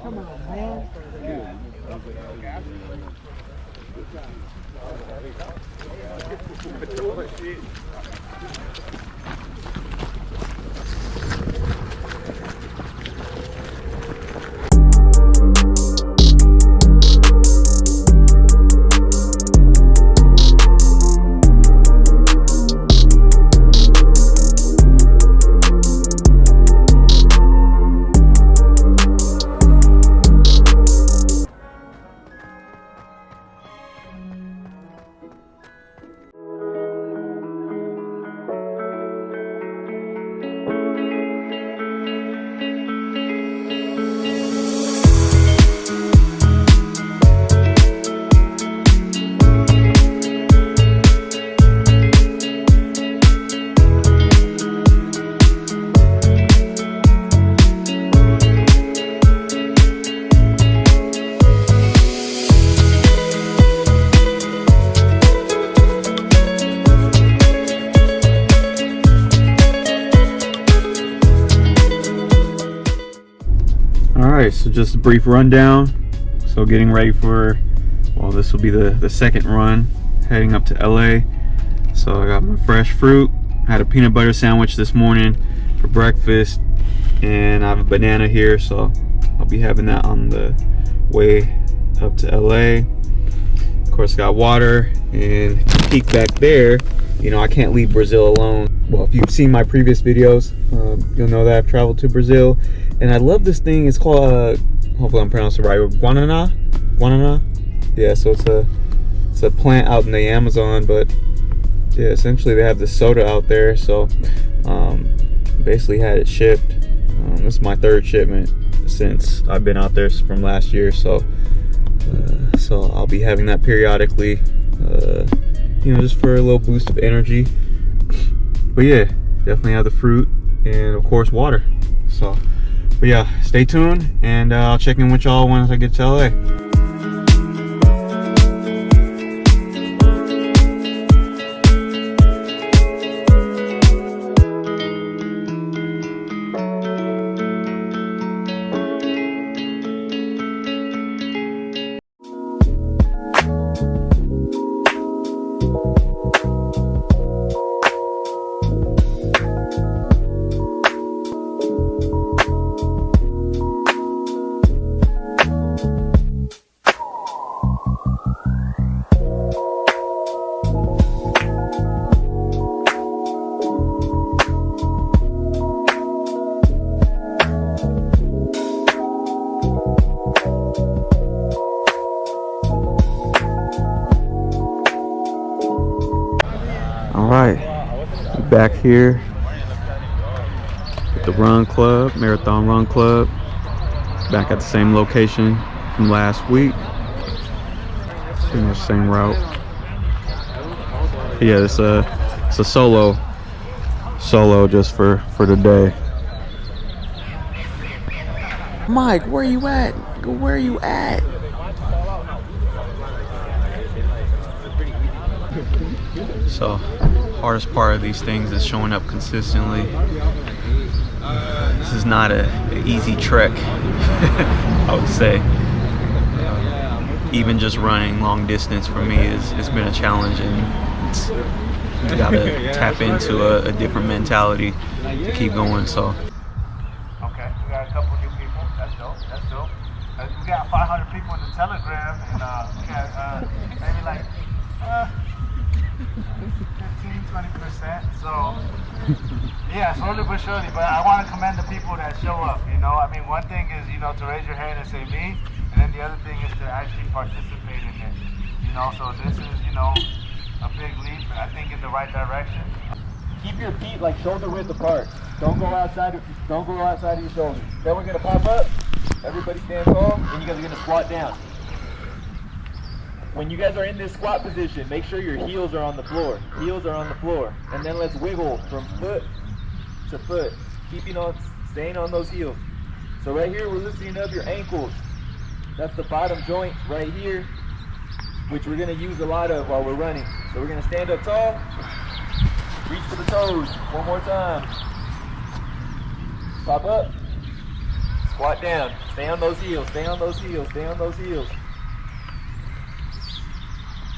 Come on, man. Alright, so just a brief rundown. So getting ready for, well, this will be the second run, heading up to LA. So I got my fresh fruit. I had a peanut butter sandwich this morning for breakfast, and I have a banana here, so I'll be having that on the way up to LA. Of course, got water, and if you peek back there, you know I can't leave Brazil alone. Well, if you've seen my previous videos, you'll know that I've traveled to Brazil, and I love this thing. It's called, hopefully I'm pronouncing it right, guanana. Yeah, so it's a plant out in the Amazon, but yeah, essentially they have this soda out there. So basically had it shipped. This is my third shipment since I've been out there from last year. So I'll be having that periodically, you know, just for a little boost of energy. But yeah, definitely have the fruit and of course water. So, but yeah, stay tuned, and I'll check in with y'all once I get to LA. Alright, back here at the run club, Marathon Run Club. Back at the same location from last week. Pretty much same route. Yeah, it's a solo just for today. Mike, where you at? Where you at? So, hardest part of these things is showing up consistently. This is not an easy trek, I would say. Even just running long distance for me it's been a challenge, and you gotta tap into a different mentality to keep going. So. Okay, we got a couple new people. That's dope. That's dope. We got 500 people in the Telegram, and we got maybe like 15-20%. So yeah, slowly but surely. But I want to commend the people that show up. You know, I mean, one thing is, you know, to raise your hand and say me, and then the other thing is to actually participate in it. You know, so this is, you know, a big leap, I think, in the right direction. Keep your feet like shoulder width apart. Don't go outside of your shoulders. Then we're gonna pop up. Everybody stand tall, and you guys are gonna squat down. When you guys are in this squat position, make sure your heels are on the floor. Heels are on the floor. And then let's wiggle from foot to foot, staying on those heels. So right here, we're loosening up your ankles. That's the bottom joint right here, which we're gonna use a lot of while we're running. So we're gonna stand up tall, reach for the toes, one more time. Pop up, Squat down. Stay on those heels. Stay on those heels. Stay on those heels.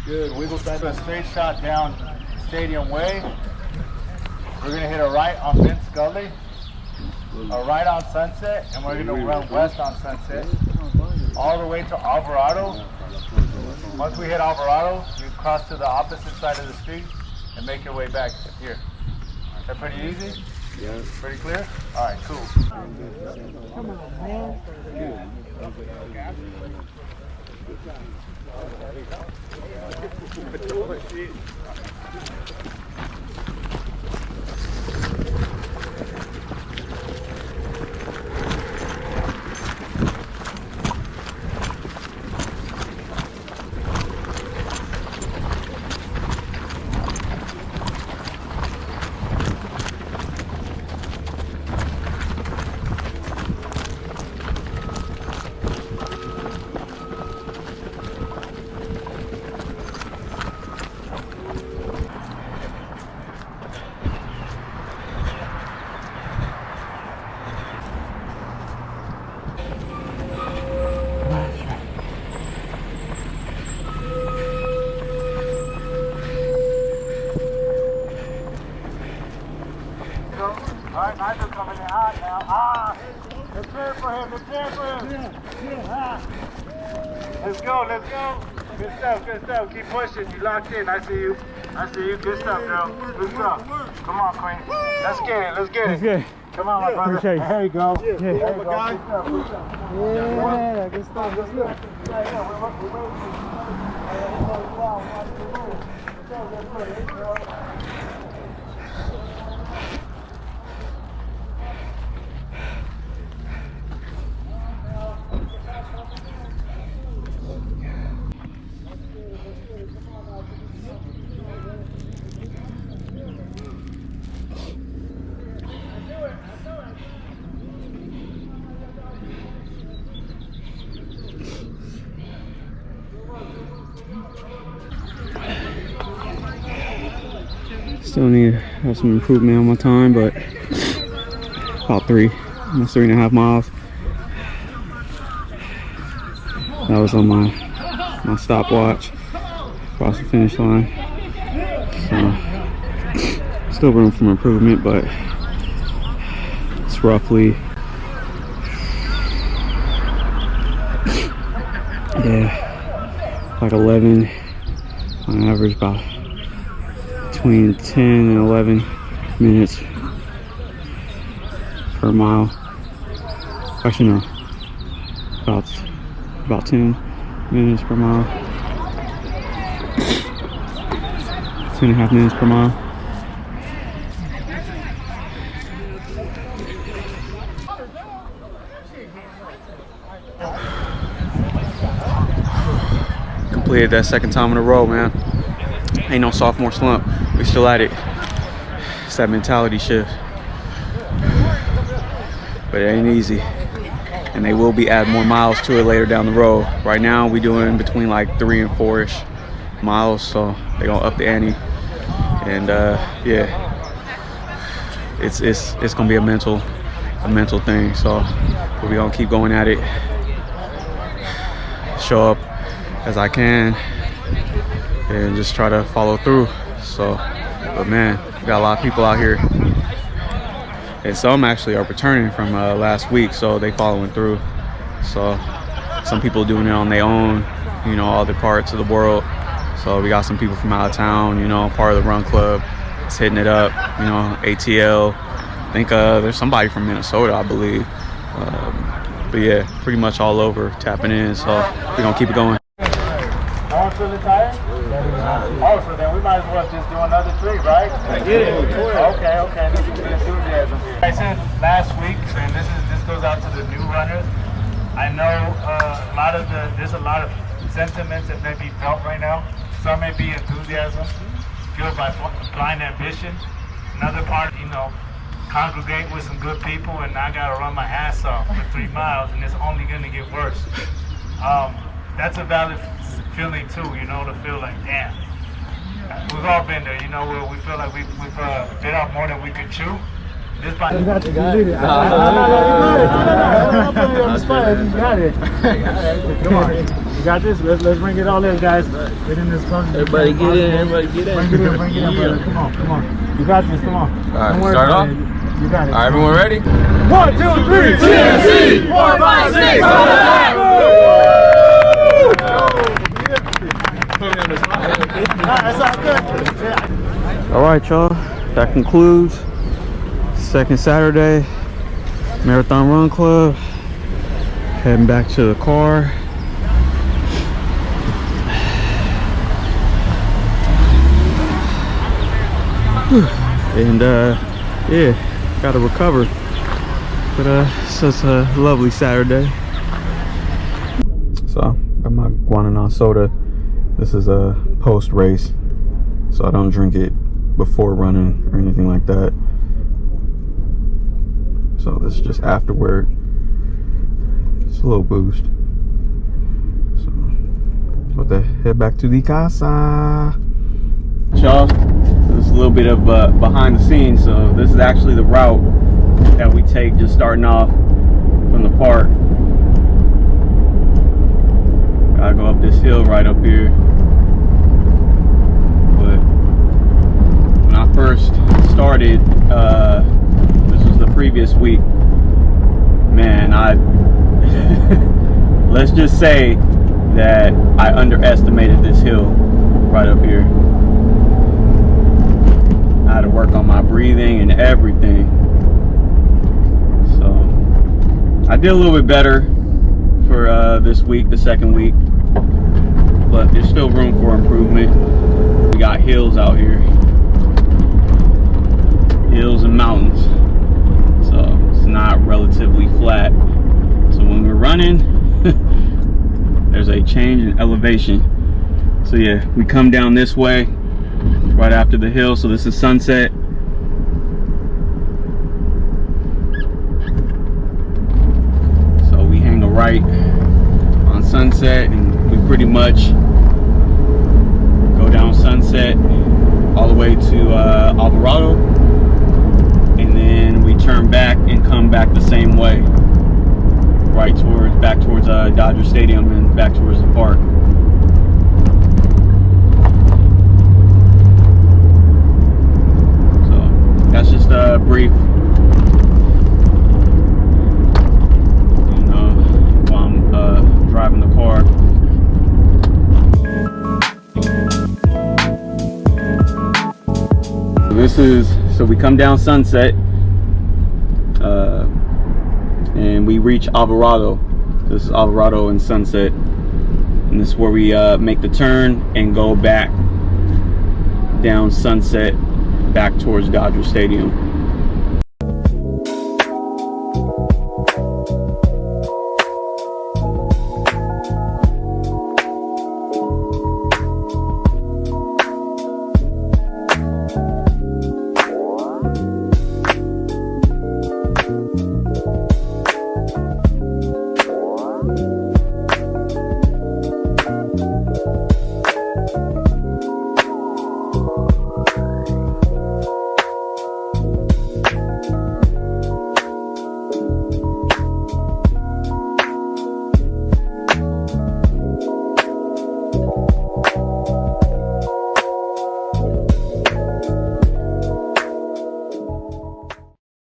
Good. Wiggle side. A straight shot down Stadium Way. We're gonna hit a right on Vince Gully, a right on Sunset, and we're gonna run west on Sunset, all the way to Alvarado. Once we hit Alvarado, you cross to the opposite side of the street and make your way back here. Is that pretty easy? Yeah. Pretty clear? All right, cool. Come on, man. All right, Nigel coming in hot now. Ah, let's clear for him. Let's clear for him. Let's go. Let's go. Good stuff. Good stuff. Keep pushing. You locked in. I see you. I see you. Good stuff, girl. Good stuff. Come on, Queen. Let's get it. Let's get it. Good. Come on, my brother. There you go. There you go. Good stuff. Good stuff. Yeah, good stuff. Good stuff. Still need to have some improvement on my time, but about almost 3.5 miles. That was on my stopwatch across the finish line. So still room for improvement, but it's roughly like 11 on average, about between 10 and 11 minutes per mile. Actually, no, about 10 minutes per mile. 2.5 minutes per mile. Completed that second time in a row, man. Ain't no sophomore slump. We still at it. It's that mentality shift. But it ain't easy. And they will be adding more miles to it later down the road. Right now we doing between like 3 and 4-ish miles, so they gonna up the ante. And yeah, it's gonna be a mental thing. So we gonna keep going at it. Show up as I can and just try to follow through. So, but man, we got a lot of people out here, and some actually are returning from last week, so they following through. So some people doing it on their own, you know, other parts of the world. So we got some people from out of town, you know, part of the run club. It's hitting it up, you know, ATL. I think there's somebody from Minnesota, I believe. But yeah, pretty much all over tapping in. So we're gonna keep it going. No one's feeling tired? Oh, so then we might as well just do another 3, right? Okay. This is the enthusiasm here. I said last week, and this goes out to the new runners. I know there's a lot of sentiments that may be felt right now. Some may be enthusiasm, fueled by blind ambition. Another part, you know, congregate with some good people, and I gotta run my ass off for 3 miles, and it's only gonna get worse. That's a valid feeling too, you know, to feel like, damn. We've all been there, you know, where we feel like we've bit off more than we could chew. This bike. You got it. You got it. You got it. Come on. You got this. Let's bring it all in, guys. Get in this close. Everybody get in. Everybody get in. Bring it in. Bring it in, brother. Come on. Come on. You got this. Come on. All right, Don't worry start about off. it. You got it. All right, everyone ready? 1, 2, 3. TMC 4, 5, 6. That's all good. All right, y'all, that concludes second Saturday Marathon Run Club. Heading back to the car. And yeah, gotta recover, but so it's a lovely Saturday. So got my guanana soda. This is a post race, so I don't drink it before running or anything like that. So this is just afterward. It's a little boost. So about to head back to the casa. Y'all, this is a little bit of behind the scenes. So this is actually the route that we take just starting off from the park. Gotta go up this hill right up here. But when I first started, this was the previous week, man, let's just say that I underestimated this hill right up here. I had to work on my breathing and everything. So I did a little bit better for this week, the second week, but there's still room for improvement. We got hills out here, hills and mountains, so it's not relatively flat. So when we're running, there's a change in elevation. So yeah, we come down this way right after the hill. So this is Sunset. So we hang a right on Sunset, and we pretty much go down Sunset all the way to Alvarado, and then we turn back and come back the same way, right back towards Dodger Stadium and back towards the park. So that's just a brief, while I'm driving the car. So we come down Sunset, and we reach Alvarado. This is Alvarado and Sunset, and this is where we make the turn and go back down Sunset back towards Dodger Stadium.